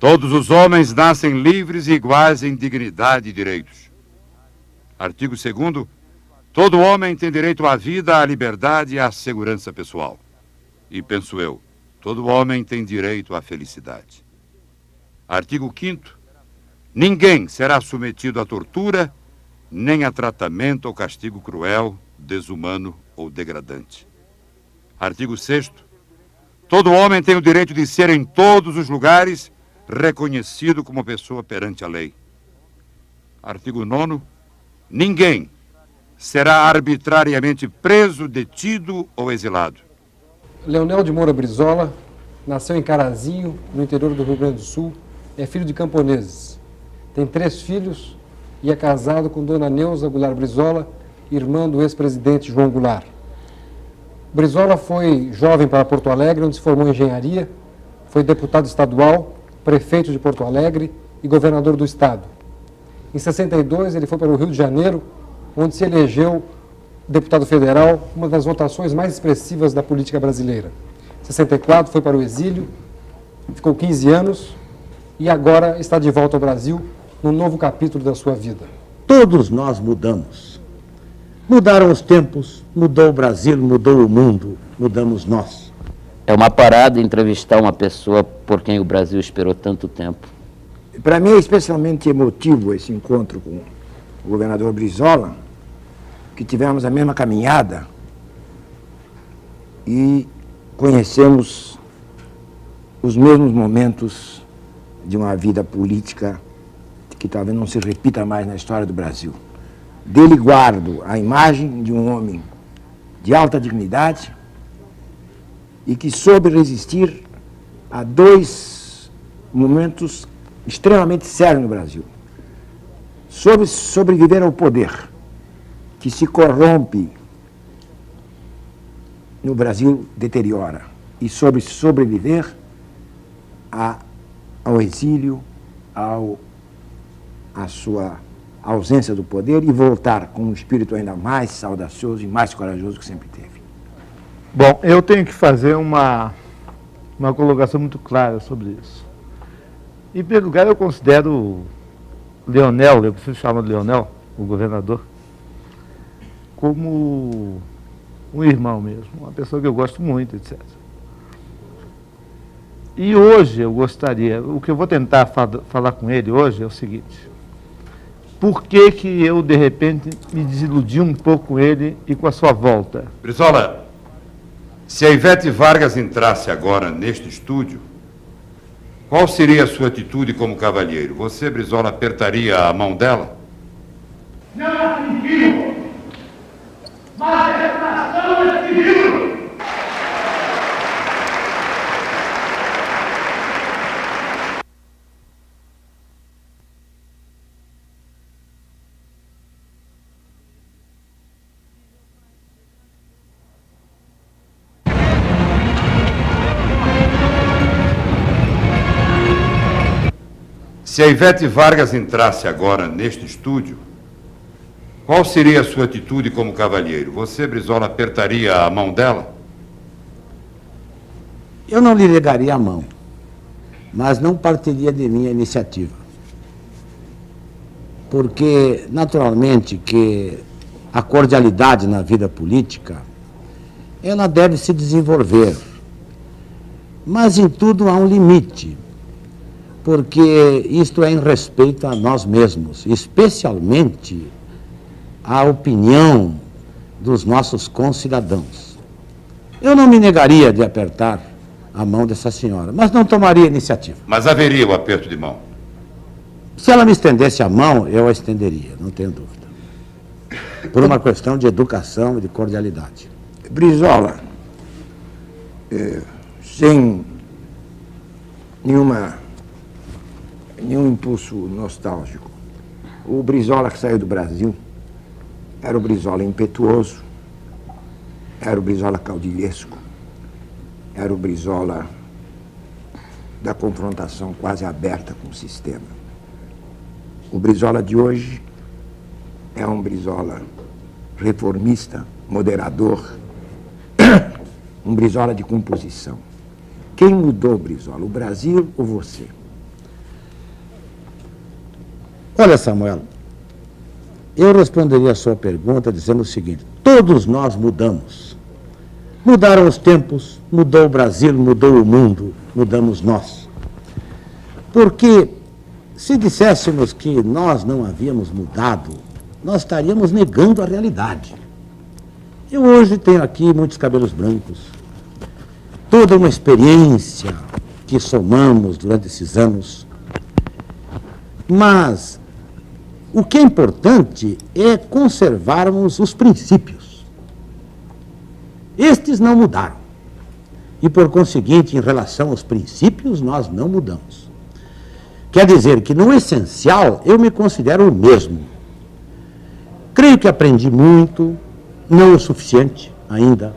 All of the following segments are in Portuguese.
Todos os homens nascem livres e iguais em dignidade e direitos. Artigo 2º. Todo homem tem direito à vida, à liberdade e à segurança pessoal. E, penso eu, todo homem tem direito à felicidade. Artigo 5º. Ninguém será submetido à tortura, nem a tratamento ou castigo cruel, desumano ou degradante. Artigo 6º. Todo homem tem o direito de ser em todos os lugares reconhecido como pessoa perante a lei. Artigo 9º. Ninguém será arbitrariamente preso, detido ou exilado. Leonel de Moura Brizola nasceu em Carazinho, no interior do Rio Grande do Sul. É filho de camponeses. Tem 3 filhos e é casado com dona Neuza Goulart Brizola, irmã do ex-presidente João Goulart. Brizola foi jovem para Porto Alegre, onde se formou em engenharia, foi deputado estadual, prefeito de Porto Alegre e governador do estado. Em 62, ele foi para o Rio de Janeiro, onde se elegeu deputado federal, uma das votações mais expressivas da política brasileira. Em 64, foi para o exílio, ficou 15 anos e agora está de volta ao Brasil, num novo capítulo da sua vida. Todos nós mudamos. Mudaram os tempos, mudou o Brasil, mudou o mundo, mudamos nós. É uma parada entrevistar uma pessoa por quem o Brasil esperou tanto tempo. Para mim é especialmente emotivo esse encontro com o governador Brizola, que tivemos a mesma caminhada e conhecemos os mesmos momentos de uma vida política que talvez não se repita mais na história do Brasil. Dele guardo a imagem de um homem de alta dignidade e que soube resistir a 2 momentos extremamente sérios no Brasil. Soube sobreviver ao poder, que se corrompe no Brasil, deteriora, e sobre sobreviver ao exílio, à sua ausência do poder e voltar com um espírito ainda mais audacioso e mais corajoso que sempre teve. Bom, eu tenho que fazer uma colocação muito clara sobre isso. Em primeiro lugar, eu considero Leonel, eu preciso chamar de Leonel, o governador, como um irmão mesmo, uma pessoa que eu gosto muito, etc. E hoje eu gostaria, o que eu vou tentar falar com ele hoje é o seguinte: por que que eu, de repente, me desiludi um pouco com ele e com a sua volta? Brizola, se a Ivete Vargas entrasse agora neste estúdio, qual seria a sua atitude como cavalheiro? Você, Brizola, apertaria a mão dela? Não é civil, mas a reputação é civil. Se a Ivete Vargas entrasse agora neste estúdio, qual seria a sua atitude como cavalheiro? Você, Brizola, apertaria a mão dela? Eu não lhe negaria a mão, mas não partiria de minha iniciativa. Porque, naturalmente, que a cordialidade na vida política, ela deve se desenvolver. Mas em tudo há um limite, porque isto é em respeito a nós mesmos, especialmente à opinião dos nossos concidadãos. Eu não me negaria de apertar a mão dessa senhora, mas não tomaria iniciativa. Mas haveria o aperto de mão. Se ela me estendesse a mão, eu a estenderia, não tenho dúvida. Por uma questão de educação e de cordialidade. Brizola, sem nenhum impulso nostálgico, o Brizola que saiu do Brasil era o Brizola impetuoso, era o Brizola caudilhesco, era o Brizola da confrontação quase aberta com o sistema. O Brizola de hoje é um Brizola reformista, moderador, um Brizola de composição. Quem mudou o Brizola, o Brasil ou você? Olha, Samuel, eu responderia a sua pergunta dizendo o seguinte: todos nós mudamos. Mudaram os tempos, mudou o Brasil, mudou o mundo, mudamos nós. Porque se disséssemos que nós não havíamos mudado, nós estaríamos negando a realidade. Eu hoje tenho aqui muitos cabelos brancos, toda uma experiência que somamos durante esses anos, mas o que é importante é conservarmos os princípios. Estes não mudaram. E, por conseguinte, em relação aos princípios, nós não mudamos. Quer dizer que, no essencial, eu me considero o mesmo. Creio que aprendi muito, não o suficiente ainda,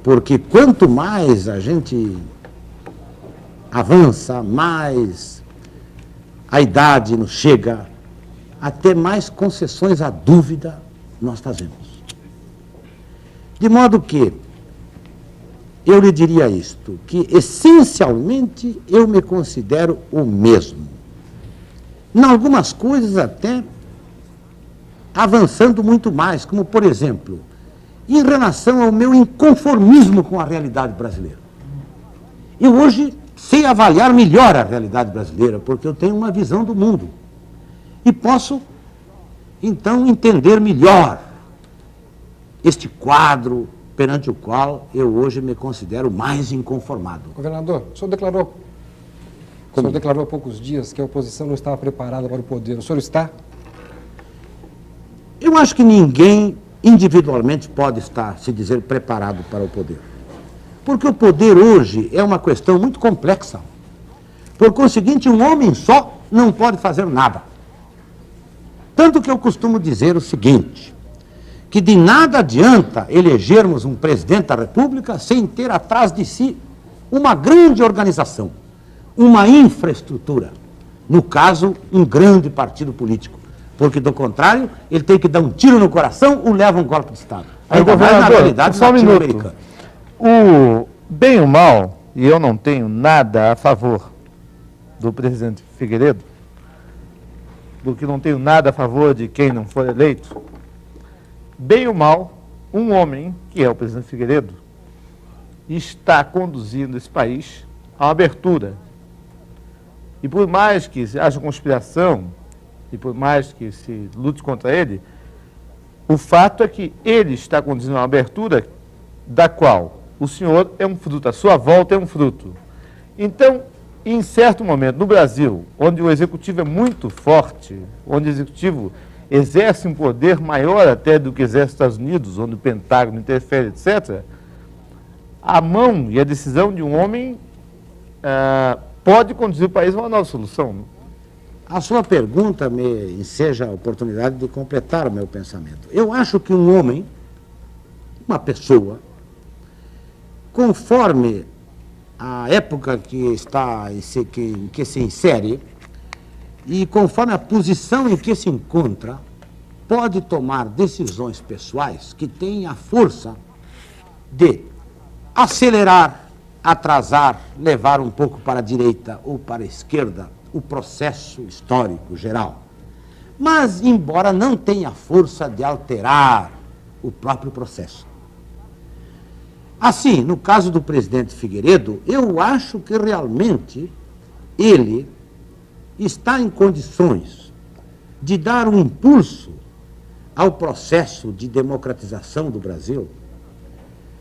porque quanto mais a gente avança, mais a idade nos chega, até mais concessões à dúvida nós fazemos. De modo que eu lhe diria isto, que essencialmente eu me considero o mesmo. Em algumas coisas até avançando muito mais, como por exemplo, em relação ao meu inconformismo com a realidade brasileira. Eu hoje sei avaliar melhor a realidade brasileira, porque eu tenho uma visão do mundo. E posso, então, entender melhor este quadro perante o qual eu hoje me considero mais inconformado. Governador, o senhor declarou há poucos dias que a oposição não estava preparada para o poder. O senhor está? Eu acho que ninguém individualmente pode estar, se dizer, preparado para o poder. Porque o poder hoje é uma questão muito complexa. Por conseguinte, um homem só não pode fazer nada. Tanto que eu costumo dizer o seguinte, que de nada adianta elegermos um presidente da República sem ter atrás de si uma grande organização, uma infraestrutura, no caso, um grande partido político. Porque, do contrário, ele tem que dar um tiro no coração ou leva um golpe de Estado. Ainda mais na realidade latino-americana. O bem ou mal, e eu não tenho nada a favor do presidente Figueiredo, porque não tenho nada a favor de quem não for eleito, bem ou mal, um homem, que é o presidente Figueiredo, está conduzindo esse país a uma abertura. E por mais que haja conspiração, e por mais que se lute contra ele, o fato é que ele está conduzindo uma abertura da qual o senhor é um fruto, a sua volta é um fruto. Então, em certo momento, no Brasil, onde o executivo é muito forte, onde o executivo exerce um poder maior até do que exerce os Estados Unidos, onde o Pentágono interfere, etc., a mão e a decisão de um homem pode conduzir o país a uma nova solução. A sua pergunta me enseja a oportunidade de completar o meu pensamento. Eu acho que um homem, uma pessoa, conforme a época que em que se insere e conforme a posição em que se encontra, pode tomar decisões pessoais que têm a força de acelerar, atrasar, levar um pouco para a direita ou para a esquerda o processo histórico geral. Mas, embora não tenha força de alterar o próprio processo. Assim, no caso do presidente Figueiredo, eu acho que realmente ele está em condições de dar um impulso ao processo de democratização do Brasil.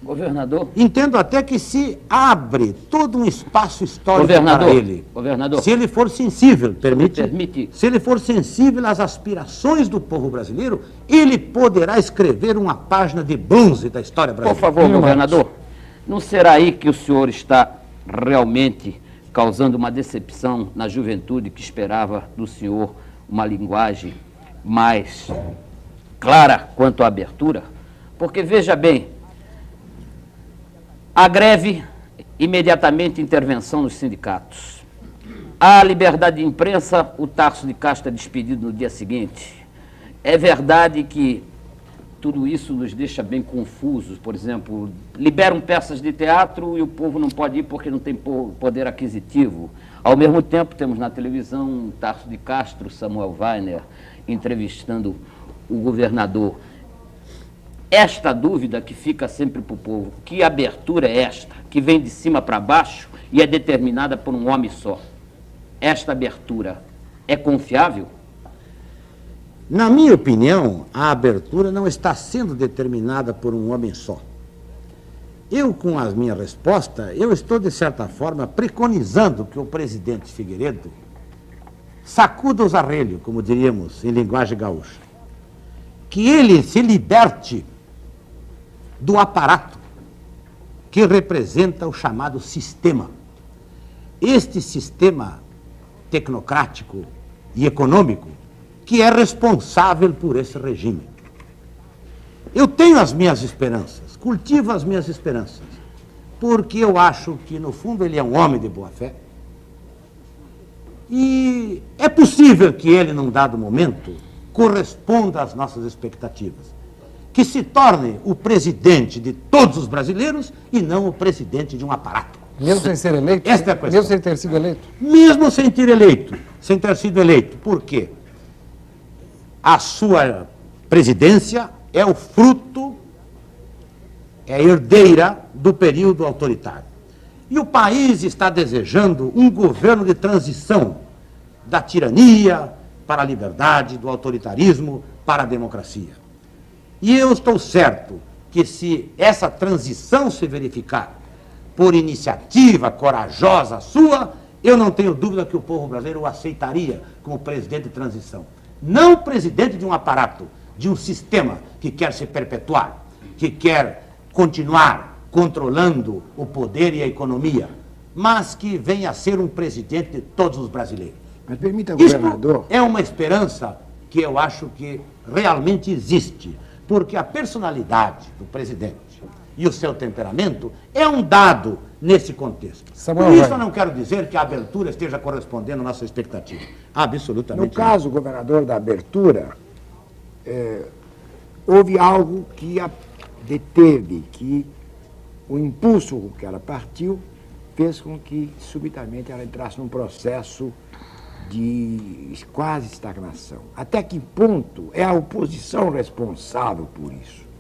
Governador? Entendo até que se abre todo um espaço histórico para ele. Governador. Se ele for sensível, permite? Permite. Se ele for sensível às aspirações do povo brasileiro, ele poderá escrever uma página de bronze da história brasileira. Por favor, governador, não será aí que o senhor está realmente causando uma decepção na juventude que esperava do senhor uma linguagem mais clara quanto à abertura? Porque, veja bem, a greve, imediatamente intervenção nos sindicatos. A liberdade de imprensa, o Tarso de Castro é despedido no dia seguinte. É verdade que tudo isso nos deixa bem confusos. Por exemplo, liberam peças de teatro e o povo não pode ir porque não tem poder aquisitivo. Ao mesmo tempo, temos na televisão Tarso de Castro, Samuel Weiner, entrevistando o governador. Esta dúvida que fica sempre para o povo, que abertura é esta, que vem de cima para baixo e é determinada por um homem só? Esta abertura é confiável? Na minha opinião, a abertura não está sendo determinada por um homem só. Eu, com a minha resposta, eu estou, de certa forma, preconizando que o presidente Figueiredo sacuda os arrelhos, como diríamos em linguagem gaúcha. Que ele se liberte do aparato que representa o chamado sistema. Este sistema tecnocrático e econômico que é responsável por esse regime. Eu tenho as minhas esperanças, cultivo as minhas esperanças, porque eu acho que, no fundo, ele é um homem de boa fé. E é possível que ele, num dado momento, corresponda às nossas expectativas. Que se torne o presidente de todos os brasileiros e não o presidente de um aparato. Mesmo sem ser eleito? Esta é a questão. Mesmo sem ter sido eleito? Mesmo sem ter eleito, sem ter sido eleito. Por quê? A sua presidência é o fruto, é herdeira do período autoritário. E o país está desejando um governo de transição da tirania para a liberdade, do autoritarismo para a democracia. E eu estou certo que, se essa transição se verificar por iniciativa corajosa sua, eu não tenho dúvida que o povo brasileiro o aceitaria como presidente de transição. Não presidente de um aparato, de um sistema que quer se perpetuar, que quer continuar controlando o poder e a economia, mas que venha a ser um presidente de todos os brasileiros. Mas permita, Isto governador... é uma esperança que eu acho que realmente existe, porque a personalidade do presidente e o seu temperamento é um dado nesse contexto. Samuel Por isso Weiner. eu não quero dizer que a abertura esteja correspondendo à nossa expectativa. Absolutamente No caso, governador, da abertura, houve algo que a deteve, que o impulso com que ela partiu fez com que, subitamente, ela entrasse num processo de quase estagnação. Até que ponto é a oposição responsável por isso?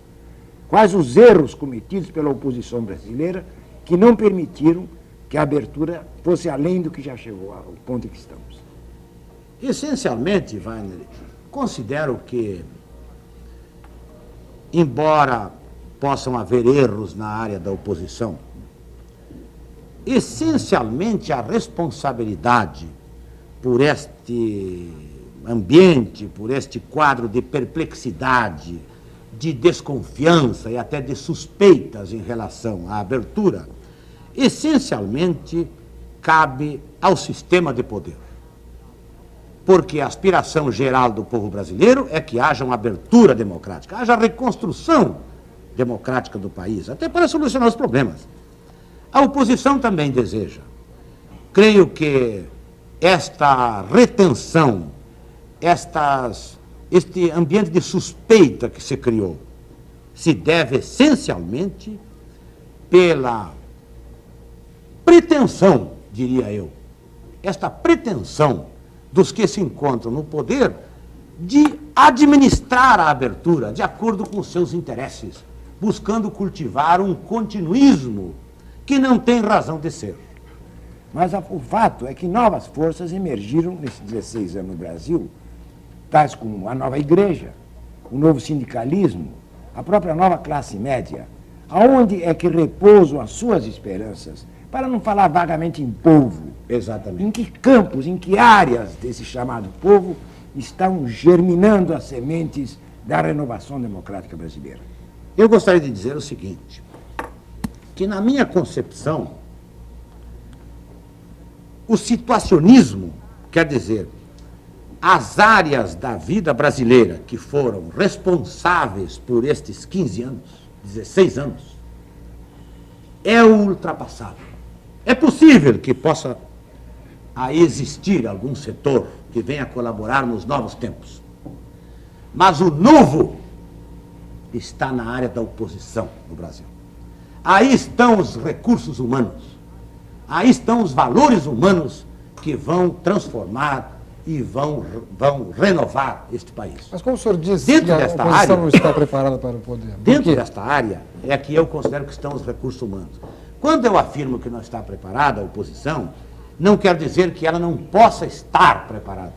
Quais os erros cometidos pela oposição brasileira que não permitiram que a abertura fosse além do que já chegou ao ponto em que estamos? Essencialmente, Weiner, considero que, embora possam haver erros na área da oposição, essencialmente a responsabilidade por este ambiente, por este quadro de perplexidade, de desconfiança e até de suspeitas em relação à abertura, essencialmente cabe ao sistema de poder. Porque a aspiração geral do povo brasileiro é que haja uma abertura democrática, haja reconstrução democrática do país, até para solucionar os problemas. A oposição também deseja. Creio que esta retenção, este ambiente de suspeita que se criou, se deve essencialmente pela pretensão, diria eu, esta pretensão dos que se encontram no poder de administrar a abertura de acordo com os seus interesses, buscando cultivar um continuismo que não tem razão de ser. Mas o fato é que novas forças emergiram nesses 16 anos no Brasil, tais como a nova igreja, o novo sindicalismo, a própria nova classe média. Aonde é que repousam as suas esperanças? Para não falar vagamente em povo. Exatamente. Em que campos, em que áreas desse chamado povo estão germinando as sementes da renovação democrática brasileira? Eu gostaria de dizer o seguinte, que na minha concepção, o situacionismo, quer dizer, as áreas da vida brasileira que foram responsáveis por estes 15 anos, 16 anos, é ultrapassado. É possível que possa existir algum setor que venha colaborar nos novos tempos. Mas o novo está na área da oposição no Brasil. Aí estão os recursos humanos, aí estão os valores humanos que vão transformar e vão renovar este país. Mas como o senhor disse Dentro que a desta oposição área- não está preparada para o poder? Por Dentro quê? desta área é que eu considero que estão os recursos humanos. Quando eu afirmo que não está preparada a oposição, não quer dizer que ela não possa estar preparada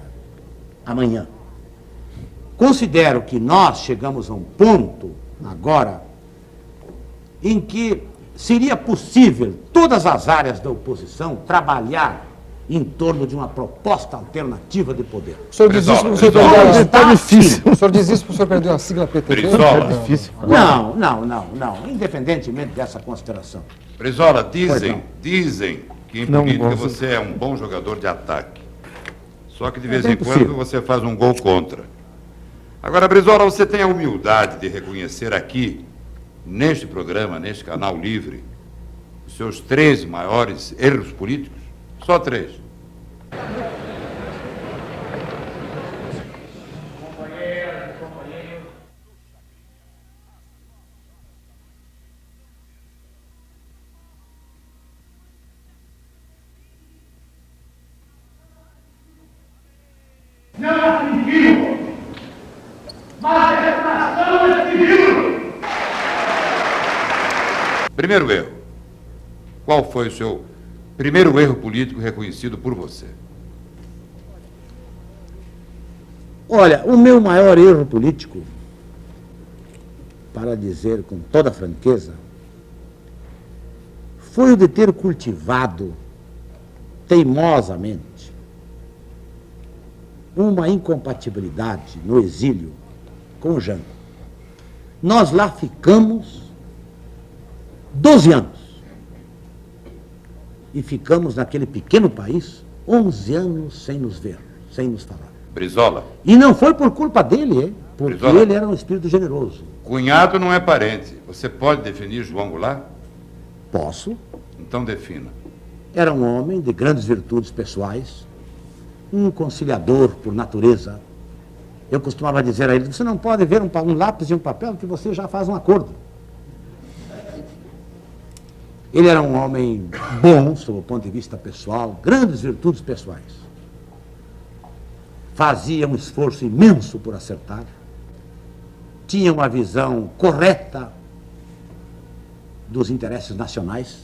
amanhã. Considero que nós chegamos a um ponto agora em que seria possível todas as áreas da oposição trabalhar em torno de uma proposta alternativa de poder. O senhor diz isso porque o senhor Brizola, perdeu a- Está difícil. O senhor diz isso porque o senhor perdeu a sigla PTB? Brizola. Não. Difícil. Não, independentemente dessa consideração. Brizola, Pois não. dizem que em Não, política moço. você é um bom jogador de ataque. Só que de vez bem em quando possível. você faz um gol contra. Agora, Brizola, você tem a humildade de reconhecer aqui, neste programa, neste canal livre, os seus 13 maiores erros políticos? Só 3. Não admitimos, mas a retração é civil. Primeiro erro. Qual foi o seu primeiro erro político reconhecido por você? Olha, o meu maior erro político, para dizer com toda franqueza, foi o de ter cultivado teimosamente uma incompatibilidade no exílio com o Jango. Nós lá ficamos 12 anos. E ficamos naquele pequeno país 11 anos sem nos ver, sem nos falar. Brizola, E não foi por culpa dele, hein? Porque Brizola. ele era um espírito generoso. cunhado não é parente. Você pode definir João Goulart? Posso. Então defina. Era um homem de grandes virtudes pessoais, um conciliador por natureza. Eu costumava dizer a ele, você não pode ver um lápis e um papel que você já faz um acordo. Ele era um homem bom, sob o ponto de vista pessoal, grandes virtudes pessoais. Fazia um esforço imenso por acertar, tinha uma visão correta dos interesses nacionais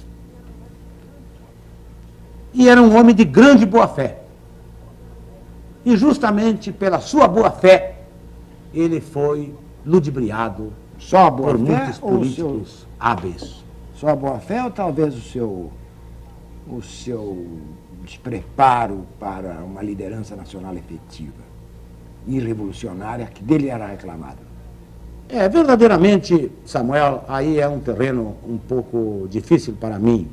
e era um homem de grande boa-fé. E justamente pela sua boa-fé, ele foi ludibriado Só a por boa-fé muitos ou o seu, políticos hábeis. só a boa-fé ou talvez o seu despreparo para uma liderança nacional efetiva e revolucionária que dele era reclamado? Verdadeiramente, Samuel, aí é um terreno um pouco difícil para mim.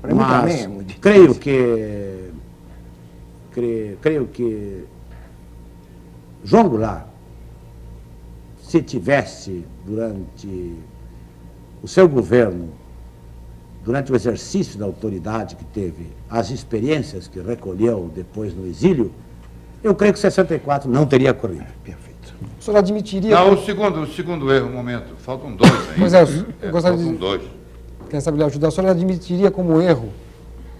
Para mim mas também é muito difícil. creio que João Goulart, se tivesse durante o seu governo, durante o exercício da autoridade que teve, as experiências que recolheu depois no exílio, eu creio que 64 não teria ocorrido. Perfeito. O senhor admitiria... Não, o segundo erro, um momento. Faltam 2 ainda. Pois é, eu gostaria faltam de- 2. Quem sabe lhe ajudar, o senhor admitiria como erro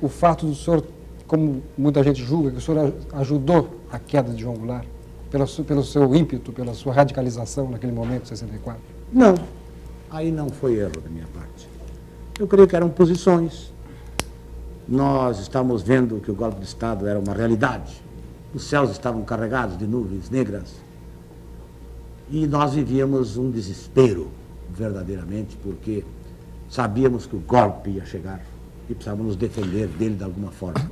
o fato do senhor, como muita gente julga, que o senhor ajudou a queda de João Goulart, pelo seu ímpeto, pela sua radicalização naquele momento, em 64? Não, aí não foi erro da minha parte. Eu creio que eram posições. Nós estávamos vendo que o golpe de Estado era uma realidade. Os céus estavam carregados de nuvens negras. E nós vivíamos um desespero, verdadeiramente, porque sabíamos que o golpe ia chegar e precisávamos nos defender dele de alguma forma.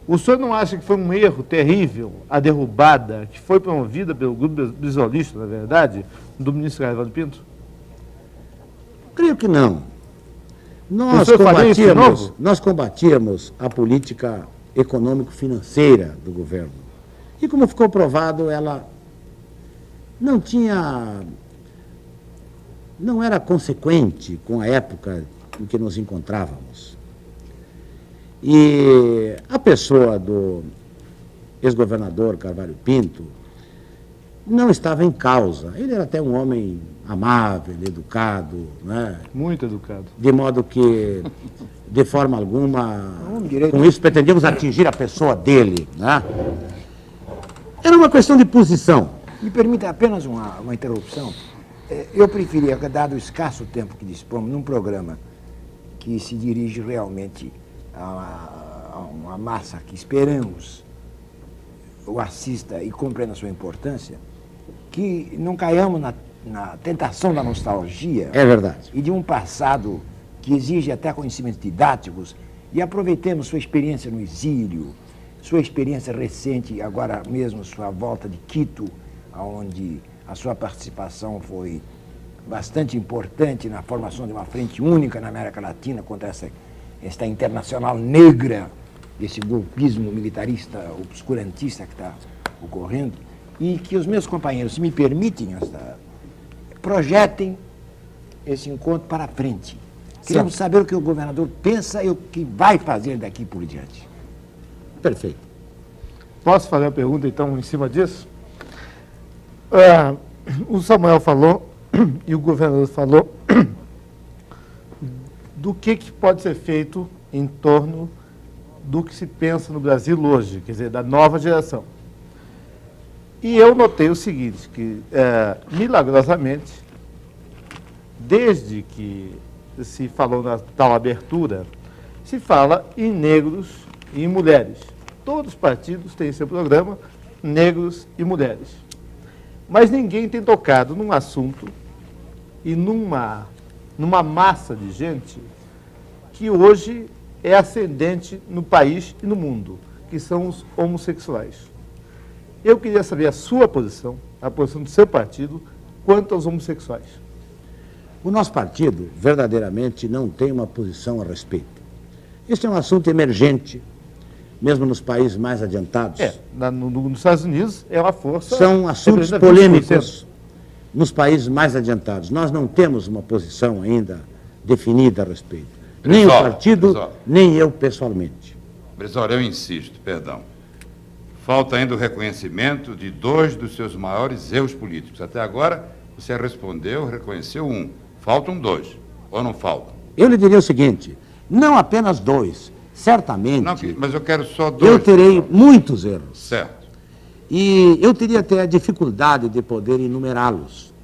O senhor não acha que foi um erro terrível a derrubada que foi promovida pelo grupo brizolista, na verdade, do ministro Garvaldo Pinto? Creio que não. O senhor faria isso de novo? Nós combatíamos a política econômico-financeira do governo. E como ficou provado, ela não era consequente com a época em que nos encontrávamos. E a pessoa do ex-governador Carvalho Pinto não estava em causa. Ele era até um homem amável, educado, né? Muito educado. De modo que, de forma alguma, direito. com isso pretendíamos atingir a pessoa dele, né? Era uma questão de posição. Me permita apenas uma interrupção. Eu preferia, dado o escasso tempo que dispomos, num programa que se dirige realmente a uma massa que esperamos o assista e compreenda a sua importância, que não caiamos na tentação da nostalgia É verdade. e de um passado que exige até conhecimentos didáticos, e aproveitemos sua experiência no exílio, sua experiência recente, agora mesmo sua volta de Quito, onde a sua participação foi bastante importante na formação de uma frente única na América Latina contra esta internacional negra, esse golpismo militarista, obscurantista que está ocorrendo, e que os meus companheiros, se me permitem, projetem esse encontro para frente. Queremos saber o que o governador pensa e o que vai fazer daqui por diante. Perfeito. Posso fazer uma pergunta, então, em cima disso? O Samuel falou, e o governador falou, do que pode ser feito em torno do que se pensa no Brasil hoje, quer dizer, da nova geração. E eu notei o seguinte, que, milagrosamente, desde que se falou na tal abertura, se fala em negros e em mulheres. Todos os partidos têm seu programa, negros e mulheres. Mas ninguém tem tocado num assunto e numa massa de gente que hoje é ascendente no país e no mundo, que são os homossexuais. Eu queria saber a sua posição, a posição do seu partido, quanto aos homossexuais. O nosso partido, verdadeiramente, não tem uma posição a respeito. Este é um assunto emergente, mesmo nos países mais adiantados. Nos Estados Unidos é uma força... São assuntos polêmicos nos países mais adiantados. Nós não temos uma posição ainda definida a respeito. Nem o partido, nem eu pessoalmente. Brizola, eu insisto, perdão. Falta ainda o reconhecimento de 2 dos seus maiores erros políticos. Até agora, você respondeu, reconheceu 1. Faltam 2, ou não faltam? Eu lhe diria o seguinte, não apenas 2, certamente... Não, mas eu quero só 2. Eu terei muitos erros. Certo. E eu teria até a dificuldade de poder enumerá-los.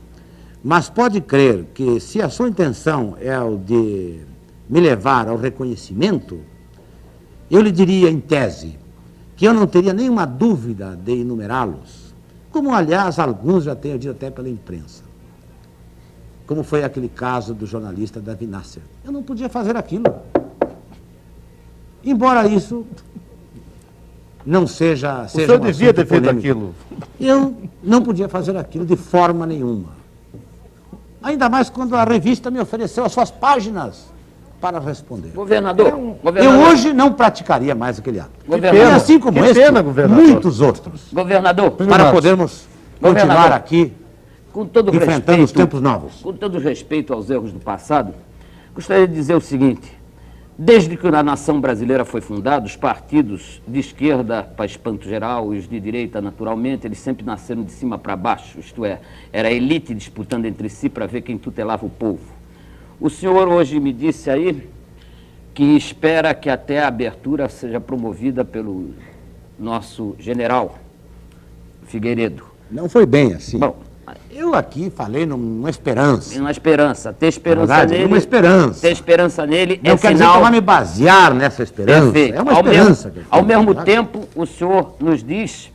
Mas pode crer que, se a sua intenção é o de me levar ao reconhecimento, eu lhe diria, em tese, que eu não teria nenhuma dúvida de enumerá-los, como, aliás, alguns já tenho dito até pela imprensa. Como foi aquele caso do jornalista Davi Nasser. Eu não podia fazer aquilo. Embora isso não seja... O senhor devia ter feito aquilo. Eu não podia fazer aquilo de forma nenhuma. Ainda mais quando a revista me ofereceu as suas páginas para responder. Governador, Eu hoje não praticaria mais aquele ato. Governador, E assim como esse, muitos outros. governador, Para podermos continuar aqui com todo enfrentando os tempos novos. Com todo respeito aos erros do passado, gostaria de dizer o seguinte: desde que a nação brasileira foi fundada, os partidos de esquerda, para espanto geral, e os de direita, naturalmente, eles sempre nasceram de cima para baixo, isto é, era a elite disputando entre si para ver quem tutelava o povo. O senhor hoje me disse aí que espera que até a abertura seja promovida pelo nosso general Figueiredo. Não foi bem assim. Bom, Eu aqui falei numa esperança. uma esperança, ter esperança verdade, nele. uma esperança. Ter esperança nele Não é quer dizer sinal. que eu vou me basear nessa esperança. Perfeito. É uma esperança. que eu Ao tenho, mesmo tá? tempo, o senhor nos diz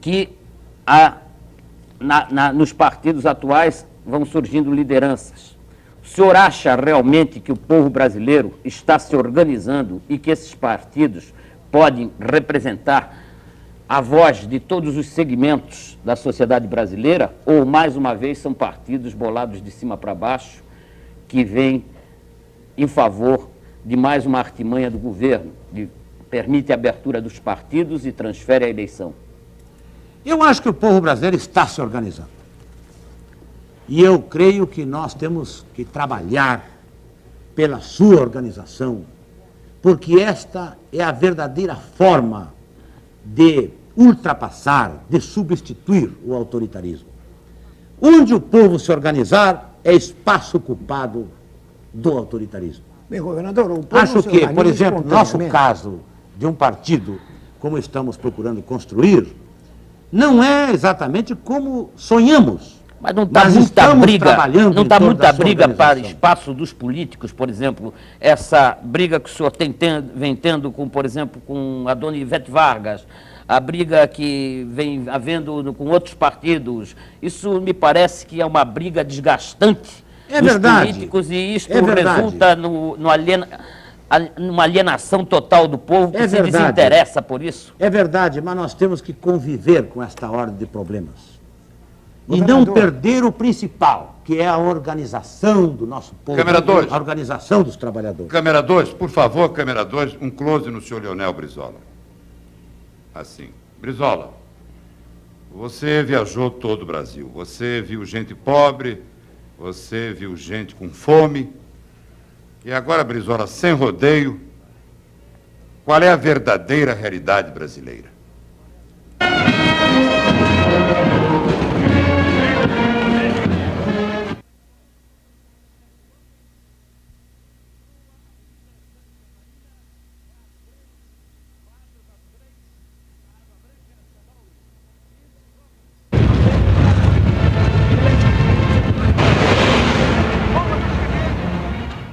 que nos partidos atuais vão surgindo lideranças. O senhor acha realmente que o povo brasileiro está se organizando e que esses partidos podem representar a voz de todos os segmentos da sociedade brasileira? Ou, mais uma vez, são partidos bolados de cima para baixo que vêm em favor de mais uma artimanha do governo, que permite a abertura dos partidos e transfere a eleição? Eu acho que o povo brasileiro está se organizando. E eu creio que nós temos que trabalhar pela sua organização, porque esta é a verdadeira forma de ultrapassar, de substituir o autoritarismo. Onde o povo se organizar é espaço ocupado do autoritarismo. Bem, governador, o povo Acho se que, por organiza exemplo, nosso espontaneamente. caso de um partido, como estamos procurando construir, não é exatamente como sonhamos. Mas não está Nós muita estamos briga, trabalhando não em está torno muita da sua briga para organização. espaço dos políticos, por exemplo, essa briga que o senhor vem tendo com, por exemplo, com a dona Ivete Vargas, a briga que vem havendo com outros partidos, isso me parece que é uma briga desgastante É dos verdade. políticos e isto É verdade. resulta numa alienação total do povo que É se verdade. desinteressa por isso. É verdade, mas nós temos que conviver com esta ordem de problemas. E não Governador. perder o principal, que é a organização do nosso povo. Câmara 2. A organização dos trabalhadores. Câmera 2, por favor, câmera 2, um close no senhor Leonel Brizola. Assim. Brizola, você viajou todo o Brasil. Você viu gente pobre, você viu gente com fome. E agora, Brizola, sem rodeio, qual é a verdadeira realidade brasileira?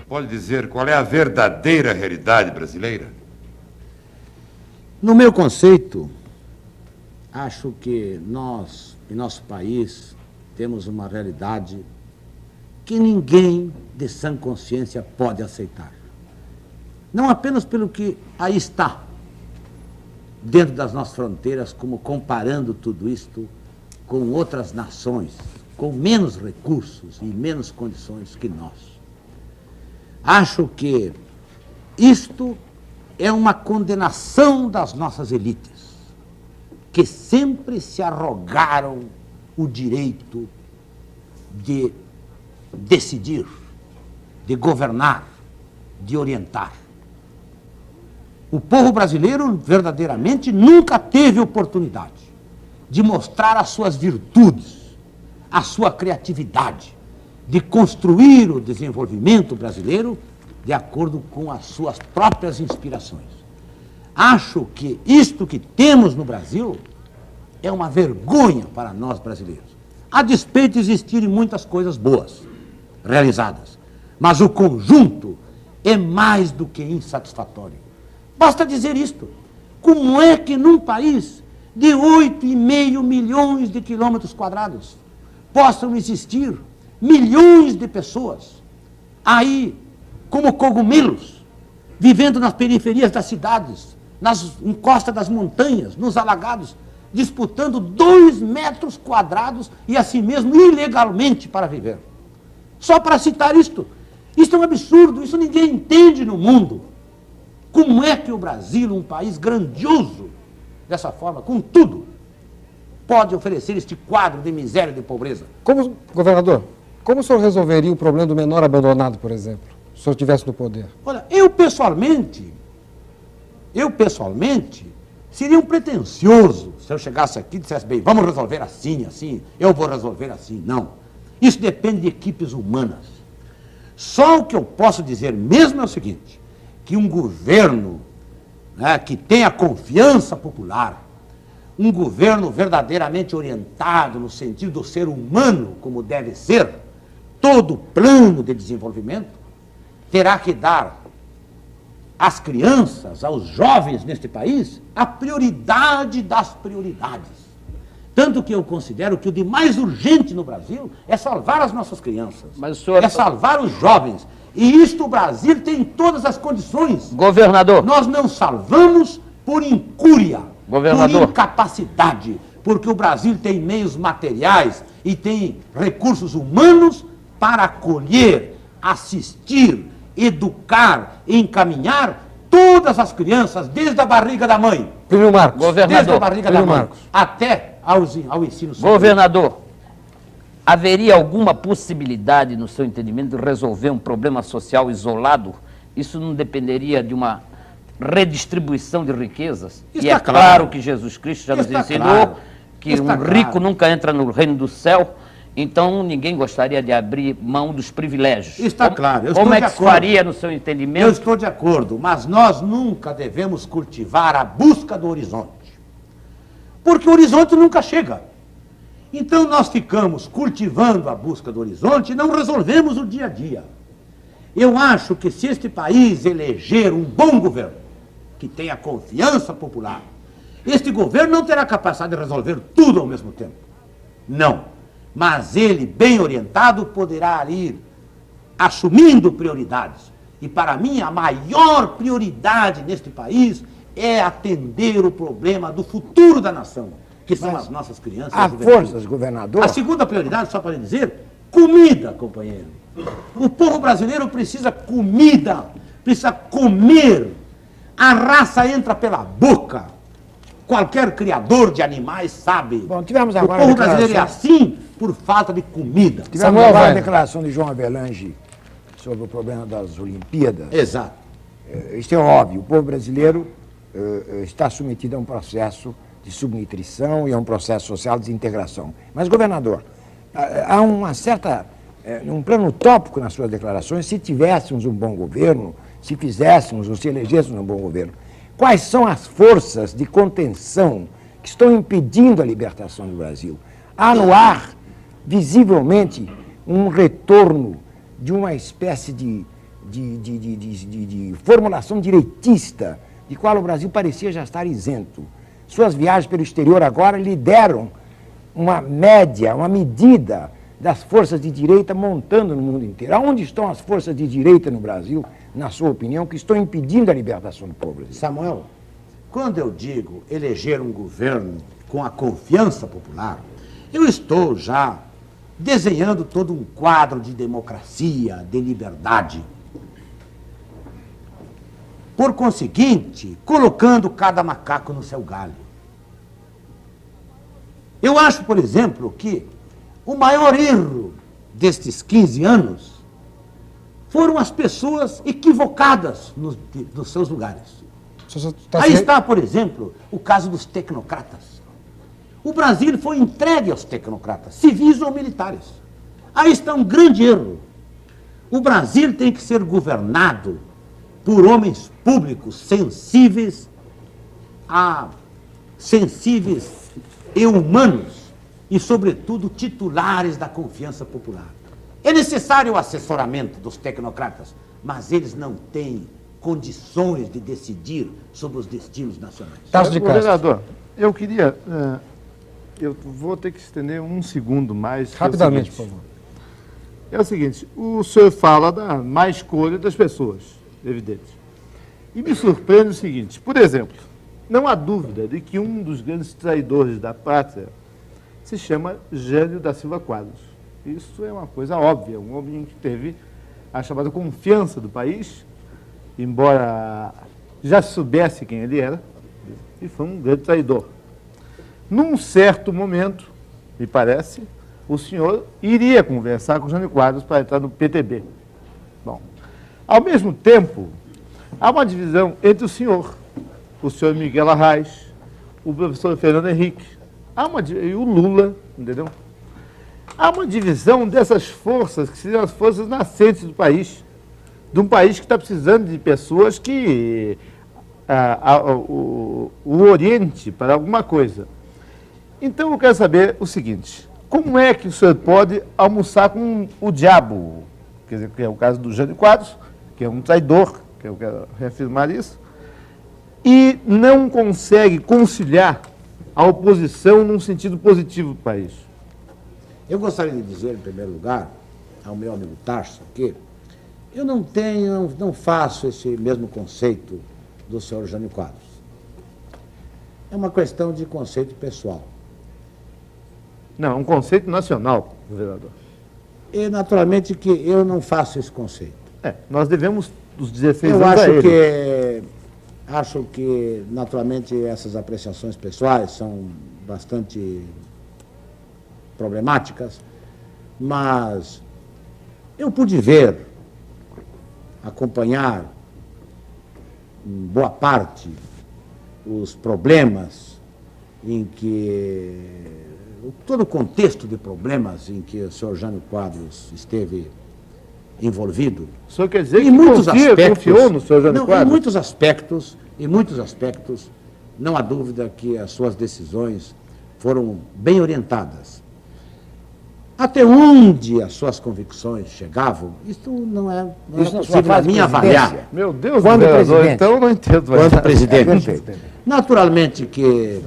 Pode dizer qual é a verdadeira realidade brasileira? No meu conceito, acho que nós, em nosso país, temos uma realidade que ninguém de sã consciência pode aceitar. Não apenas pelo que aí está, dentro das nossas fronteiras, como comparando tudo isto com outras nações, com menos recursos e menos condições que nós. Acho que isto é uma condenação das nossas elites, que sempre se arrogaram o direito de decidir, de governar, de orientar. O povo brasileiro verdadeiramente nunca teve oportunidade de mostrar as suas virtudes, a sua criatividade, de construir o desenvolvimento brasileiro de acordo com as suas próprias inspirações. Acho que isto que temos no Brasil é uma vergonha para nós brasileiros. A despeito de existirem muitas coisas boas realizadas, mas o conjunto é mais do que insatisfatório. Basta dizer isto. Como é que num país de 8,5 milhões de quilômetros quadrados possam existir milhões de pessoas aí como cogumelos, vivendo nas periferias das cidades, nas encostas das montanhas, nos alagados, disputando 2 metros quadrados e assim mesmo ilegalmente para viver. Só para citar isto. Isto é um absurdo, isso ninguém entende no mundo. Como é que o Brasil, um país grandioso, dessa forma, com tudo, pode oferecer este quadro de miséria e de pobreza? Como, governador, como o senhor resolveria o problema do menor abandonado, por exemplo, se o senhor estivesse no poder? Olha, eu pessoalmente, seria um pretensioso se eu chegasse aqui e dissesse, bem, vamos resolver assim, assim, eu vou resolver assim. Não. Isso depende de equipes humanas. Só o que eu posso dizer mesmo é o seguinte, que um governo, né, que tenha confiança popular, um governo verdadeiramente orientado no sentido do ser humano como deve ser, todo o plano de desenvolvimento terá que dar às crianças, aos jovens neste país, a prioridade das prioridades. Tanto que eu considero que o de mais urgente no Brasil é salvar as nossas crianças, Mas o senhor- é salvar os jovens. E isto o Brasil tem todas as condições. Governador, Nós não salvamos por incúria, Governador. por incapacidade, porque o Brasil tem meios materiais e tem recursos humanos para acolher, assistir, educar, encaminhar todas as crianças, desde a barriga da mãe, Plínio Marcos. Governador. desde a barriga da Plínio mãe, Marcos. até ao ensino superior. governador, haveria alguma possibilidade, no seu entendimento, de resolver um problema social isolado? Isso não dependeria de uma redistribuição de riquezas. Está E é claro. claro que Jesus Cristo já nos Está ensinou claro. que Está um claro. rico nunca entra no reino do céu, então ninguém gostaria de abrir mão dos privilégios. Está claro, eu Como estou é de que se acordo. faria no seu Eu entendimento? estou de acordo, mas nós nunca devemos cultivar a busca do horizonte. Porque o horizonte nunca chega. Então nós ficamos cultivando a busca do horizonte e não resolvemos o dia a dia. Eu acho que se este país eleger um bom governo, que tenha confiança popular, este governo não terá capacidade de resolver tudo ao mesmo tempo. Não. Mas ele, bem orientado, poderá ir assumindo prioridades. E para mim, a maior prioridade neste país é atender o problema do futuro da nação, que são as nossas crianças. e Há a juventude. forças, governador. A segunda prioridade, só para lhe dizer, comida, companheiro. O povo brasileiro precisa comida, precisa comer. A raça entra pela boca. Qualquer criador de animais sabe. Bom, tivemos o agora povo a brasileiro é declaração. assim por falta de comida. Tivemos Samuel agora a Weiner. declaração de João Avelange sobre o problema das Olimpíadas. Exato. Isto é óbvio, o povo brasileiro está submetido a um processo de subnutrição e a um processo social de desintegração. Mas, governador, há uma certa, um plano utópico nas suas declarações, se tivéssemos um bom governo, se fizéssemos ou se elegêssemos um bom governo. Quais são as forças de contenção que estão impedindo a libertação do Brasil? Há no ar, visivelmente, um retorno de uma espécie de formulação direitista, de qual o Brasil parecia já estar isento. Suas viagens pelo exterior agora lhe deram uma média, uma medida das forças de direita montando no mundo inteiro. Aonde estão as forças de direita no Brasil, na sua opinião, que estão impedindo a libertação do povo brasileiro? Samuel, quando eu digo eleger um governo com a confiança popular, eu estou já desenhando todo um quadro de democracia, de liberdade. Por conseguinte, colocando cada macaco no seu galho. Eu acho, por exemplo, que o maior erro destes 15 anos foram as pessoas equivocadas nos seus lugares. Aí está, por exemplo, o caso dos tecnocratas. O Brasil foi entregue aos tecnocratas, civis ou militares. Aí está um grande erro. O Brasil tem que ser governado por homens públicos sensíveis e humanos e, sobretudo, titulares da confiança popular. É necessário o assessoramento dos tecnocratas, mas eles não têm condições de decidir sobre os destinos nacionais. Tasso de Castro. Governador, eu queria... eu vou ter que estender um segundo mais. Rapidamente, por favor. É o seguinte, o senhor fala da má escolha das pessoas, evidente. E me surpreende o seguinte, por exemplo, não há dúvida de que um dos grandes traidores da pátria se chama Jânio da Silva Quadros. Isso é uma coisa óbvia, um homem que teve a chamada confiança do país, embora já soubesse quem ele era, e foi um grande traidor. Num certo momento, me parece, o senhor iria conversar com o Jânio Quadros para entrar no PTB. Bom, ao mesmo tempo, há uma divisão entre o senhor Miguel Arraes, o professor Fernando Henrique, e o Lula, entendeu? Há uma divisão dessas forças, que seriam as forças nascentes do país, de um país que está precisando de pessoas que o oriente para alguma coisa. Então eu quero saber o seguinte, como é que o senhor pode almoçar com o diabo? Quer dizer, que é o caso do Jânio Quadros, que é um traidor, que eu quero reafirmar isso, e não consegue conciliar a oposição num sentido positivo do país. Eu gostaria de dizer, em primeiro lugar, ao meu amigo Tarso, que eu não faço esse mesmo conceito do senhor Jânio Quadros. É uma questão de conceito pessoal. Não, é um conceito nacional, governador. E, naturalmente, que eu não faço esse conceito. Nós devemos os 16 Eu anos a ele. acho que, naturalmente, essas apreciações pessoais são bastante problemáticas, mas eu pude ver, acompanhar em boa parte, os problemas em que... todo o contexto de problemas em que o senhor Jânio Quadros esteve envolvido. O senhor quer dizer Em que muitos confiou no senhor Jânio Não, Quadros? em muitos aspectos, não há dúvida que as suas decisões foram bem orientadas. Até onde as suas convicções chegavam, isso não é Isso na sua possível a fase de mim presidência. avaliar. Meu Deus, Quando vereador, presidente? então eu não entendo. Quando presidente. Perfeito. Naturalmente que,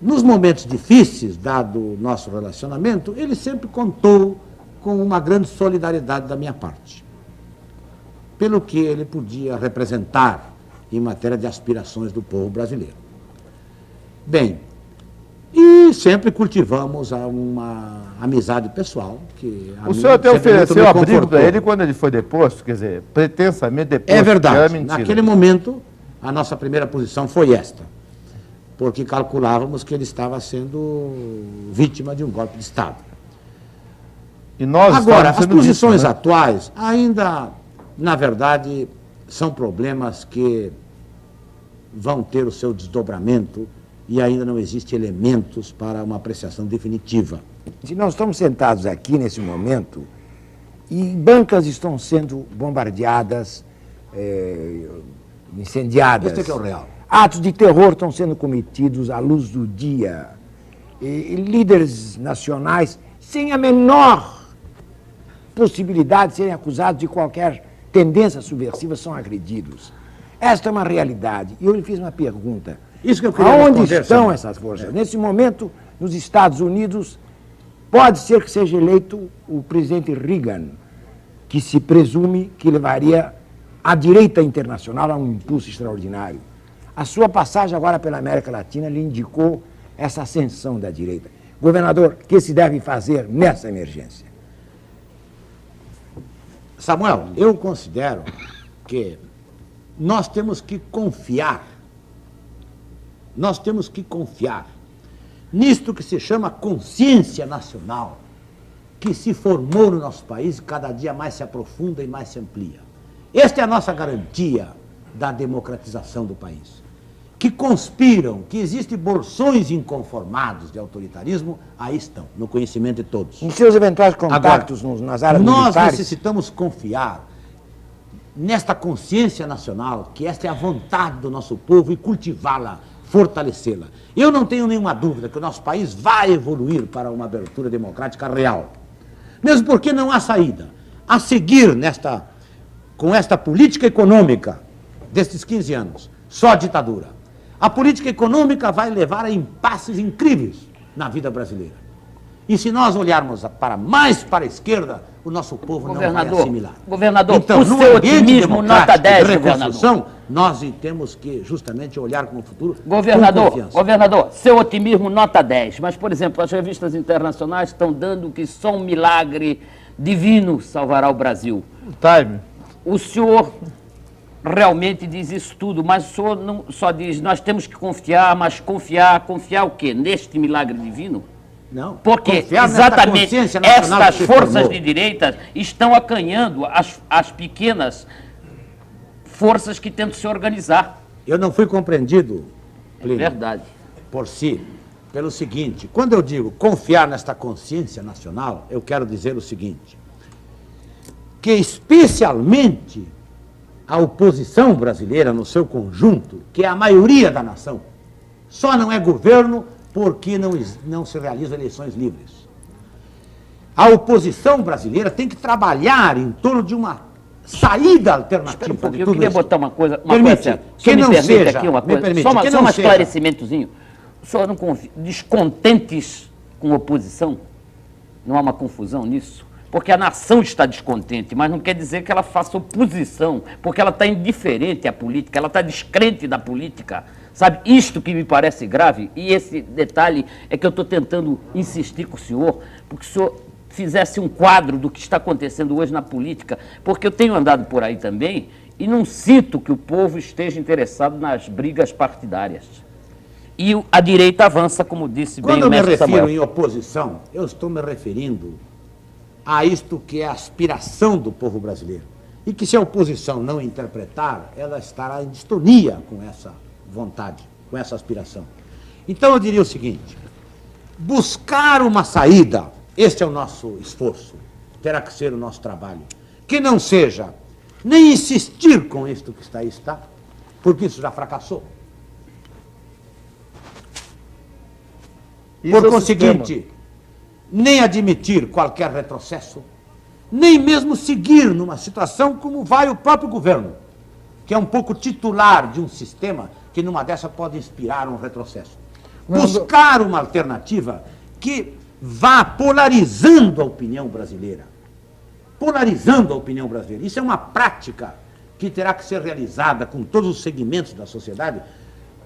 nos momentos difíceis, dado o nosso relacionamento, ele sempre contou com uma grande solidariedade da minha parte, pelo que ele podia representar em matéria de aspirações do povo brasileiro. Bem, e sempre cultivamos uma amizade pessoal que a O mim senhor até sempre muito ofereceu me abrigo confortou. para ele quando ele foi deposto, quer dizer, pretensamente deposto. É que era verdade. mentira. Naquele momento, a nossa primeira posição foi esta, porque calculávamos que ele estava sendo vítima de um golpe de Estado. E nós Agora, estávamos as sendo posições vítimas, né? atuais ainda, na verdade, são problemas que vão ter o seu desdobramento e ainda não existem elementos para uma apreciação definitiva. Se nós estamos sentados aqui nesse momento e bancas estão sendo bombardeadas, incendiadas. Esse é que é o real. Atos de terror estão sendo cometidos à luz do dia. E líderes nacionais, sem a menor possibilidade de serem acusados de qualquer tendência subversiva, são agredidos. Esta é uma realidade. E eu lhe fiz uma pergunta. Isso que eu queria Aonde responder, estão Samuel. essas forças? Nesse momento, nos Estados Unidos, pode ser que seja eleito o presidente Reagan, que se presume que levaria a direita internacional a um impulso extraordinário. A sua passagem agora pela América Latina lhe indicou essa ascensão da direita. Governador, o que se deve fazer nessa emergência? Samuel, eu considero que nós temos que confiar nisto que se chama consciência nacional, que se formou no nosso país e cada dia mais se aprofunda e mais se amplia. Esta é a nossa garantia da democratização do país. Que conspiram, que existem bolsões inconformados de autoritarismo, aí estão, no conhecimento de todos. Em seus eventuais contactos nas áreas Nós militares... necessitamos confiar nesta consciência nacional, que esta é a vontade do nosso povo, e cultivá-la, fortalecê-la. Eu não tenho nenhuma dúvida que o nosso país vai evoluir para uma abertura democrática real. Mesmo porque não há saída. A seguir com esta política econômica destes 15 anos, só ditadura. A política econômica vai levar a impasses incríveis na vida brasileira. E se nós olharmos mais para a esquerda, o nosso povo não vai assimilar. Governador, então, o no seu ambiente otimismo nota democrático 10, de governador. reconstrução, nós temos que justamente olhar com o futuro com Governador, confiança. governador, seu otimismo nota 10, mas, por exemplo, as revistas internacionais estão dando que só um milagre divino salvará o Brasil. Time. O senhor realmente diz isso tudo, mas o senhor não só diz, nós temos que confiar, mas confiar o quê? Neste milagre divino? Não, Porque confiar nesta exatamente consciência nacional estas que se forças formou. de direita estão acanhando as pequenas forças que tentam se organizar. Eu não fui compreendido, É Plínio, verdade. por si, pelo seguinte: quando eu digo confiar nesta consciência nacional, eu quero dizer o seguinte, que especialmente a oposição brasileira no seu conjunto, que é a maioria da nação, só não é governo porque não se realizam eleições livres. A oposição brasileira tem que trabalhar em torno de uma saída alternativa Espera um de pouquinho, eu tudo queria isso. botar uma coisa Permite, certa. O que senhor não me permite seja, aqui uma me coisa, permite, só que um não seja. esclarecimentozinho. O senhor não confia, descontentes com a oposição? Não há uma confusão nisso? Porque a nação está descontente, mas não quer dizer que ela faça oposição, porque ela está indiferente à política, ela está descrente da política. Sabe, isto que me parece grave, e esse detalhe é que eu estou tentando insistir com o senhor, porque o senhor fizesse um quadro do que está acontecendo hoje na política, porque eu tenho andado por aí também e não sinto que o povo esteja interessado nas brigas partidárias. E a direita avança, como disse bem Quando o eu me mestre refiro Samuel. em oposição, eu estou me referindo a isto que é a aspiração do povo brasileiro. e que se a oposição não interpretar, ela estará em distonia com essa vontade, com essa aspiração. Então eu diria o seguinte, buscar uma saída, este é o nosso esforço, terá que ser o nosso trabalho, que não seja nem insistir com isto que está aí, está, porque isso já fracassou. Isso é Por o conseguinte, sistema. nem admitir qualquer retrocesso, nem mesmo seguir numa situação como vai o próprio governo, que é um pouco titular de um sistema que numa dessa pode inspirar um retrocesso. Buscar uma alternativa que vá polarizando a opinião brasileira. Polarizando a opinião brasileira. Isso é uma prática que terá que ser realizada com todos os segmentos da sociedade.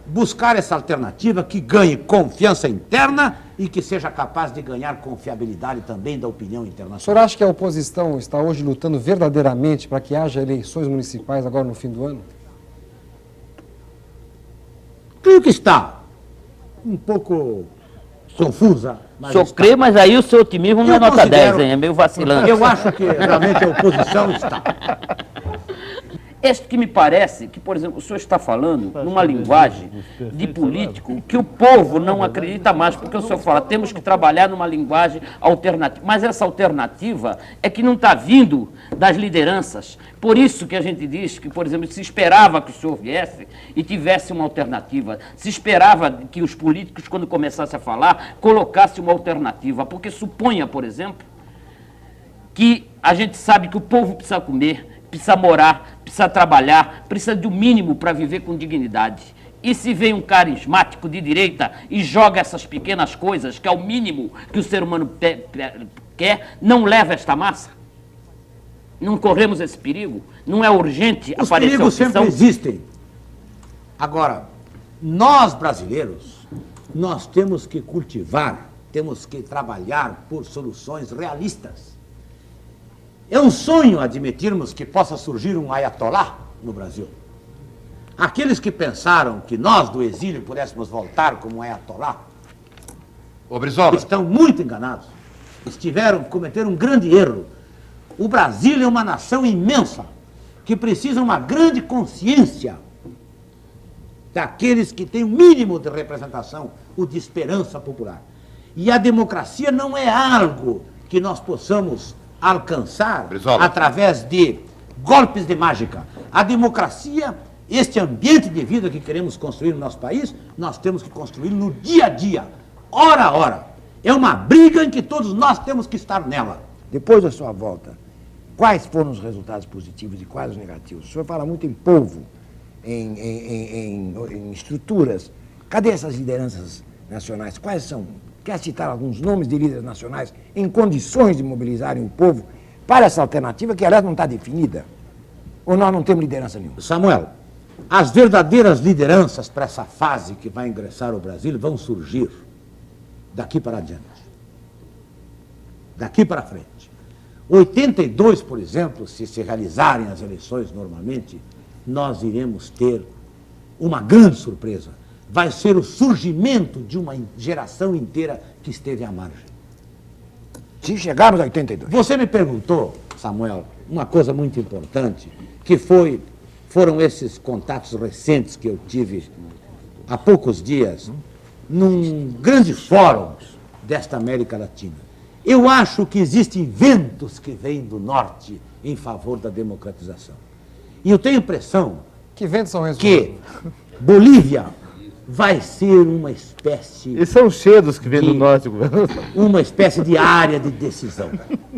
Buscar essa alternativa que ganhe confiança interna e que seja capaz de ganhar confiabilidade também da opinião O senhor internacional. acha que a oposição está hoje lutando verdadeiramente para que haja eleições municipais agora no fim do ano? Creio que está um pouco confusa. O senhor crê, mas aí o seu otimismo não é Eu nota 10, considero- hein? É meio vacilante. Eu acho que realmente a oposição está. Este que me parece que, por exemplo, o senhor está falando numa linguagem de político que o povo não acredita mais, porque o senhor fala, temos que trabalhar numa linguagem alternativa. Mas essa alternativa é que não está vindo das lideranças. Por isso que a gente diz que, por exemplo, se esperava que o senhor viesse e tivesse uma alternativa. Se esperava que os políticos, quando começassem a falar, colocassem uma alternativa. Porque suponha, por exemplo, que a gente sabe que o povo precisa comer, precisa morar, precisa trabalhar, precisa do mínimo para viver com dignidade. E se vem um carismático de direita e joga essas pequenas coisas, que é o mínimo que o ser humano quer, não leva esta massa? Não corremos esse perigo? Não é urgente Os aparecer a perigos sempre opção? existem. Agora, nós brasileiros, nós temos que cultivar, temos que trabalhar por soluções realistas. É um sonho admitirmos que possa surgir um ayatolá no Brasil. Aqueles que pensaram que nós do exílio pudéssemos voltar como um ayatolá Ô, Brizola, estão muito enganados. Cometeram um grande erro. O Brasil é uma nação imensa que precisa uma grande consciência daqueles que têm o mínimo de representação, o de esperança popular. E a democracia não é algo que nós possamos alcançar Brizola. através de golpes de mágica. A democracia, este ambiente de vida que queremos construir no nosso país, nós temos que construir no dia a dia, hora a hora. É uma briga em que todos nós temos que estar nela. Depois da sua volta, quais foram os resultados positivos e quais os negativos? O senhor fala muito em povo, em estruturas. Cadê essas lideranças nacionais? Quais são? Quer citar alguns nomes de líderes nacionais em condições de mobilizarem o povo para essa alternativa que, aliás, não está definida? Ou nós não temos liderança nenhuma? Samuel, as verdadeiras lideranças para essa fase que vai ingressar o Brasil vão surgir daqui para adiante. Daqui para frente. 82, por exemplo, se realizarem as eleições normalmente, nós iremos ter uma grande surpresa. Vai ser o surgimento de uma geração inteira que esteve à margem. Se chegarmos a 82. Você me perguntou, Samuel, uma coisa muito importante, que foram esses contatos recentes que eu tive há poucos dias, num grande fórum desta América Latina. Eu acho que existem ventos que vêm do norte em favor da democratização. E eu tenho a impressão Que ventos são esses? que Bolívia vai ser uma espécie, E são cheiros que vêm do De- norte, governo. uma espécie de área de decisão.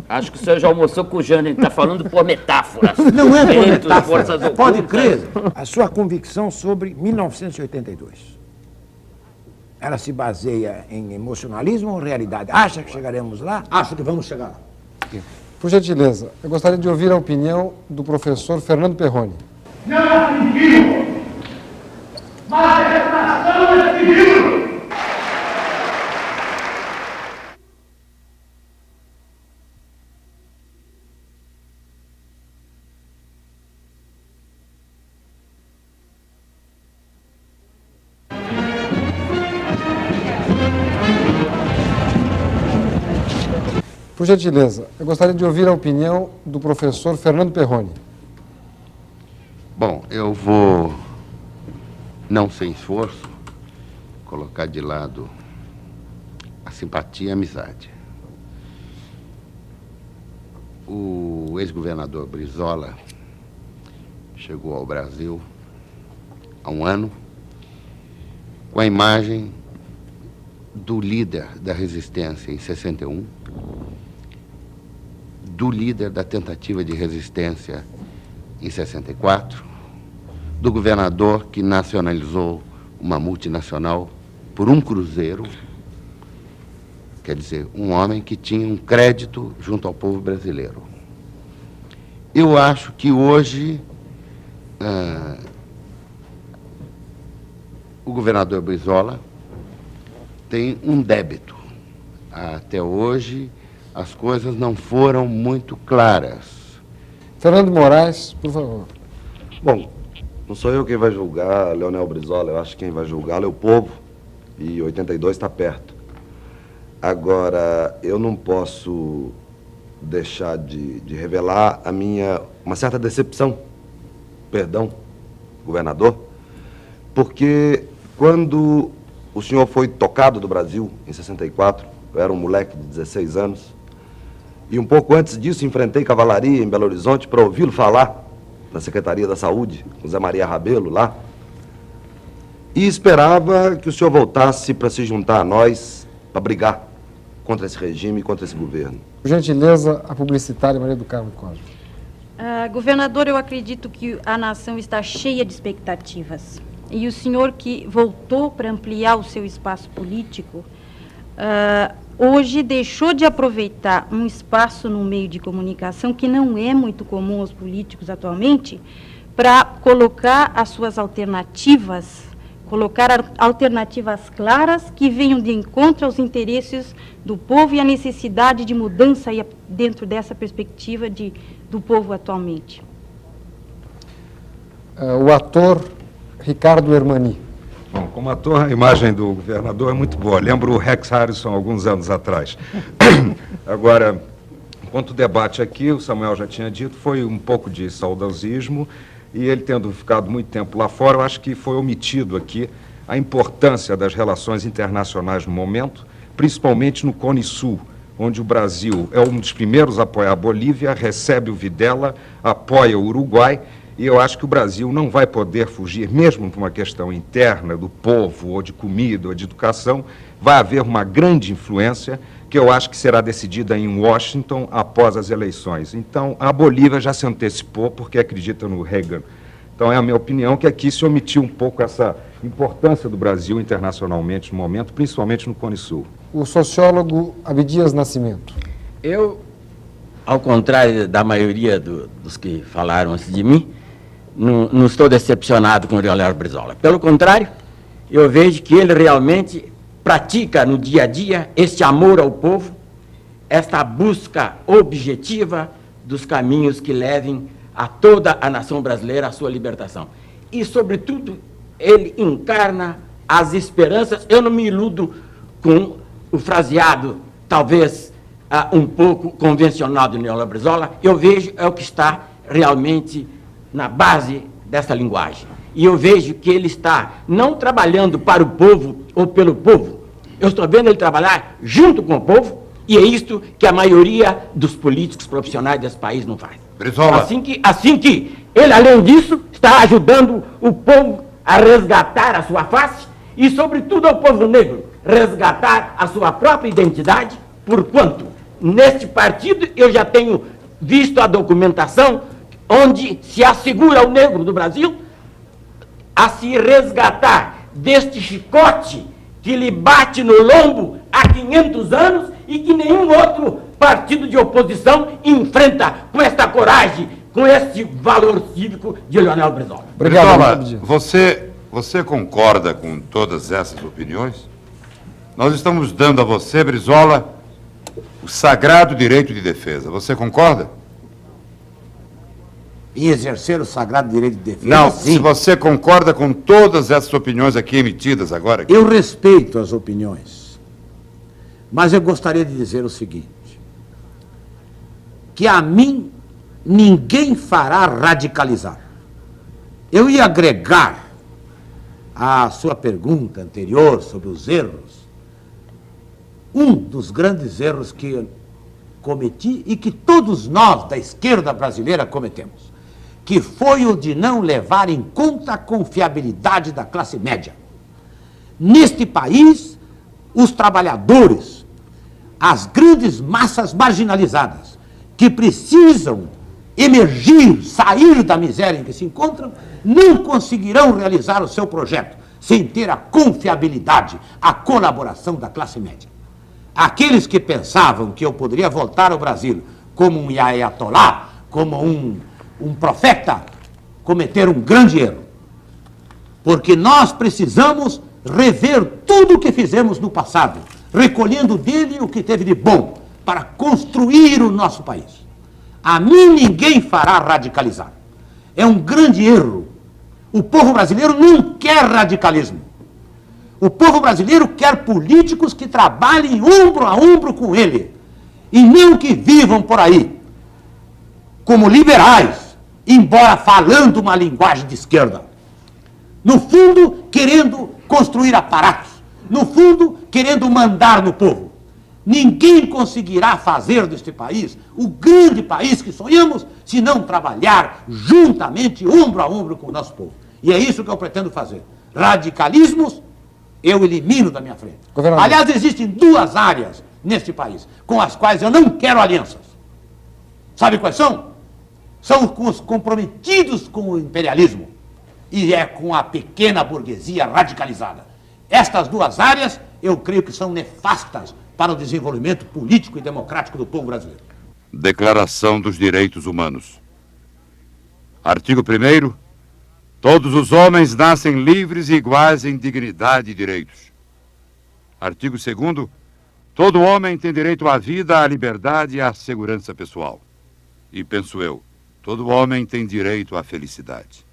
Acho que o senhor já almoçou com o Jânio, ele está falando por metáforas. Não é por Ventos, metáfora, forças pode ocultas. crer. A sua convicção sobre 1982, ela se baseia em emocionalismo ou realidade? Acha que chegaremos lá? Acho que vamos chegar lá. Por gentileza, eu gostaria de ouvir a opinião do professor Fernando Perrone. Não admitimos, mas essa nação é civil. Por gentileza, eu gostaria de ouvir a opinião do professor Fernando Perrone. Bom, eu vou, não sem esforço, colocar de lado a simpatia e a amizade. O ex-governador Brizola chegou ao Brasil há um ano com a imagem do líder da resistência em 61, do líder da tentativa de resistência em 64, do governador que nacionalizou uma multinacional por um cruzeiro, quer dizer, um homem que tinha um crédito junto ao povo brasileiro. Eu acho que hoje o governador Brizola tem um débito. Até hoje as coisas não foram muito claras. Fernando Moraes, por favor. Bom, não sou eu quem vai julgar Leonel Brizola, eu acho que quem vai julgá-lo é o povo, e 82 está perto. Agora, eu não posso deixar de revelar uma certa decepção, perdão, governador, porque quando o senhor foi tocado do Brasil, em 64, eu era um moleque de 16 anos, e um pouco antes disso enfrentei cavalaria em Belo Horizonte para ouvi-lo falar na Secretaria da Saúde, com Zé Maria Rabelo lá, e esperava que o senhor voltasse para se juntar a nós, para brigar contra esse regime e contra esse governo. Por gentileza, a publicitária Maria do Carmo Cosme. Governador, eu acredito que a nação está cheia de expectativas. E o senhor que voltou para ampliar o seu espaço político, hoje deixou de aproveitar um espaço no meio de comunicação que não é muito comum aos políticos atualmente, para colocar as suas alternativas, colocar alternativas claras que venham de encontro aos interesses do povo e a necessidade de mudança dentro dessa perspectiva do povo atualmente. O ator Ricardo Hermani. Bom, como ator, a imagem do governador é muito boa. Lembro o Rex Harrison alguns anos atrás. Agora, enquanto o debate aqui, o Samuel já tinha dito, foi um pouco de saudosismo, e ele tendo ficado muito tempo lá fora, eu acho que foi omitido aqui a importância das relações internacionais no momento, principalmente no Cone Sul, onde o Brasil é um dos primeiros a apoiar a Bolívia, recebe o Videla, apoia o Uruguai, e eu acho que o Brasil não vai poder fugir, mesmo por uma questão interna do povo, ou de comida, ou de educação, vai haver uma grande influência que eu acho que será decidida em Washington após as eleições. Então, a Bolívia já se antecipou porque acredita no Reagan. Então, é a minha opinião que aqui se omitiu um pouco essa importância do Brasil internacionalmente no momento, principalmente no Cone Sul. O sociólogo Abdias Nascimento. Eu, ao contrário da maioria dos que falaram antes de mim, não estou decepcionado com o Leonel Brizola. Pelo contrário, eu vejo que ele realmente pratica no dia a dia este amor ao povo, esta busca objetiva dos caminhos que levem a toda a nação brasileira à sua libertação. E, sobretudo, ele encarna as esperanças. Eu não me iludo com o fraseado, talvez um pouco convencional do Leonel Brizola. Eu vejo o que está realmente na base dessa linguagem. E eu vejo que ele está não trabalhando para o povo ou pelo povo. Eu estou vendo ele trabalhar junto com o povo, e é isto que a maioria dos políticos profissionais desse país não faz. Brizola. Assim que ele, além disso, está ajudando o povo a resgatar a sua face e, sobretudo, ao povo negro, resgatar a sua própria identidade, porquanto, neste partido, eu já tenho visto a documentação onde se assegura ao negro do Brasil a se resgatar deste chicote que lhe bate no lombo há 500 anos e que nenhum outro partido de oposição enfrenta com esta coragem, com este valor cívico de Leonel Brizola. Brizola, você concorda com todas essas opiniões? Nós estamos dando a você, Brizola, o sagrado direito de defesa. Você concorda? Em exercer o sagrado direito de defesa? Não, sim. Se você concorda com todas essas opiniões aqui emitidas agora. Eu respeito as opiniões, mas eu gostaria de dizer o seguinte, que a mim ninguém fará radicalizar. Eu ia agregar à sua pergunta anterior sobre os erros, um dos grandes erros que cometi e que todos nós da esquerda brasileira cometemos, que foi o de não levar em conta a confiabilidade da classe média. Neste país, os trabalhadores, as grandes massas marginalizadas, que precisam emergir, sair da miséria em que se encontram, não conseguirão realizar o seu projeto sem ter a confiabilidade, a colaboração da classe média. Aqueles que pensavam que eu poderia voltar ao Brasil como um ayatolá, como um profeta, cometeram um grande erro. Porque nós precisamos rever tudo o que fizemos no passado, recolhendo dele o que teve de bom, para construir o nosso país. A mim ninguém fará radicalizar. É um grande erro. O povo brasileiro não quer radicalismo. O povo brasileiro quer políticos que trabalhem ombro a ombro com ele, e não que vivam por aí como liberais, embora falando uma linguagem de esquerda. No fundo, querendo construir aparatos. No fundo, querendo mandar no povo. Ninguém conseguirá fazer deste país o grande país que sonhamos se não trabalhar juntamente, ombro a ombro com o nosso povo. E é isso que eu pretendo fazer. Radicalismos eu elimino da minha frente. Governador. Aliás, existem duas áreas neste país com as quais eu não quero alianças. Sabe quais são? São os comprometidos com o imperialismo e é com a pequena burguesia radicalizada. Estas duas áreas eu creio que são nefastas para o desenvolvimento político e democrático do povo brasileiro. Declaração dos Direitos Humanos. Artigo 1º. Todos os homens nascem livres e iguais em dignidade e direitos. Artigo 2º. Todo homem tem direito à vida, à liberdade e à segurança pessoal. E penso eu, todo homem tem direito à felicidade.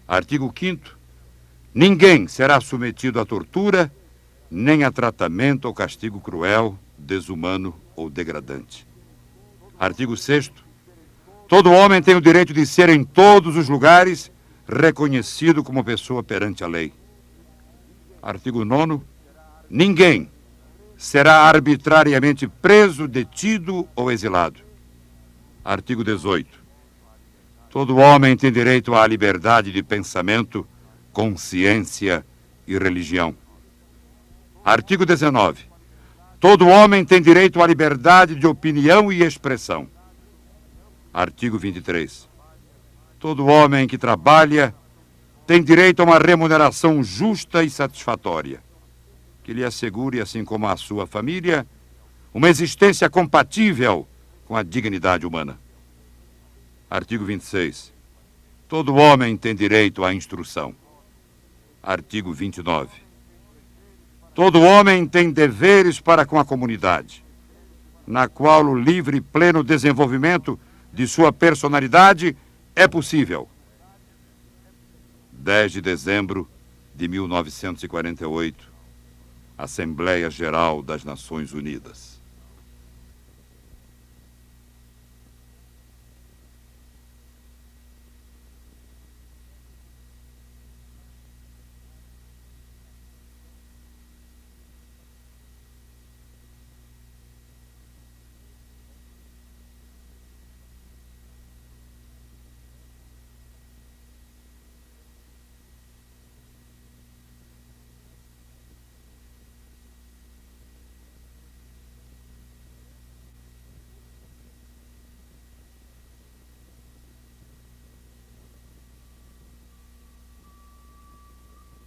Artigo 5º. Ninguém será submetido à tortura, nem a tratamento ou castigo cruel, desumano ou degradante. Artigo 6º. Todo homem tem o direito de ser em todos os lugares reconhecido como pessoa perante a lei. Artigo 9º. Ninguém será arbitrariamente preso, detido ou exilado. Artigo 18º. Todo homem tem direito à liberdade de pensamento, consciência e religião. Artigo 19º. Todo homem tem direito à liberdade de opinião e expressão. Artigo 23º. Todo homem que trabalha tem direito a uma remuneração justa e satisfatória, que lhe assegure, assim como a sua família, uma existência compatível com a dignidade humana. Artigo 26º. Todo homem tem direito à instrução. Artigo 29º. Todo homem tem deveres para com a comunidade, na qual o livre e pleno desenvolvimento de sua personalidade é possível. 10 de dezembro de 1948, Assembleia Geral das Nações Unidas.